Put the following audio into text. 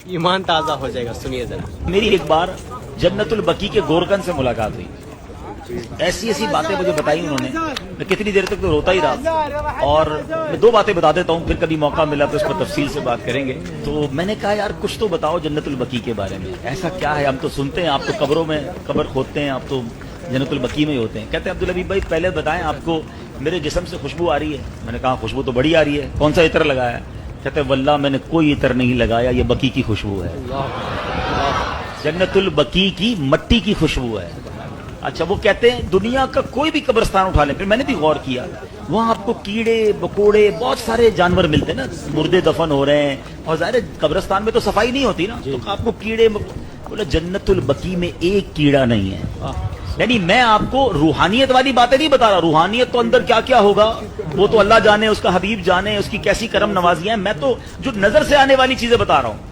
ایمان تازہ ہو جائے گا. سنیے ذرا. میری ایک بار جنت البقیع کے گورکن سے ملاقات ہوئی. ایسی ایسی باتیں مجھے بتائی انہوں نے, میں کتنی دیر تک تو روتا ہی رہا. اور میں 2 باتیں بتا دیتا ہوں, پھر کبھی موقع ملا تو اس پر تفصیل سے بات کریں گے. تو میں نے کہا یار کچھ تو بتاؤ جنت البقیع کے بارے میں, ایسا کیا ہے؟ ہم تو سنتے ہیں آپ تو قبروں میں قبر کھودتے ہیں, آپ تو جنت البقیع میں ہی ہوتے ہیں. کہتے ہیں عبدالحبیب بھائی پہلے بتائیں آپ کو میرے جسم سے خوشبو آ رہی ہے؟ میں نے کہا خوشبو تو بڑی آ رہی ہے, کون سا عطر لگایا ہے؟ کہتے ہیں واللہ میں نے کوئی عطر نہیں لگایا, یہ بقیع کی خوشبو ہے, جنت البقیع کی مٹی کی خوشبو ہے. اچھا وہ کہتے ہیں دنیا کا کوئی بھی قبرستان اٹھا لیں, پھر میں نے بھی غور کیا, وہاں آپ کو کیڑے بکوڑے بہت سارے جانور ملتے ہیں نا, مردے دفن ہو رہے ہیں, اور ظاہر قبرستان میں تو صفائی نہیں ہوتی نا, تو آپ کو کیڑے بولے جنت البقیع میں ایک کیڑا نہیں ہے. یعنی میں آپ کو روحانیت والی باتیں نہیں بتا رہا, روحانیت تو اندر کیا کیا ہوگا وہ تو اللہ جانے, اس کا حبیب جانے, اس کی کیسی کرم نوازیاں ہیں. میں تو جو نظر سے آنے والی چیزیں بتا رہا ہوں.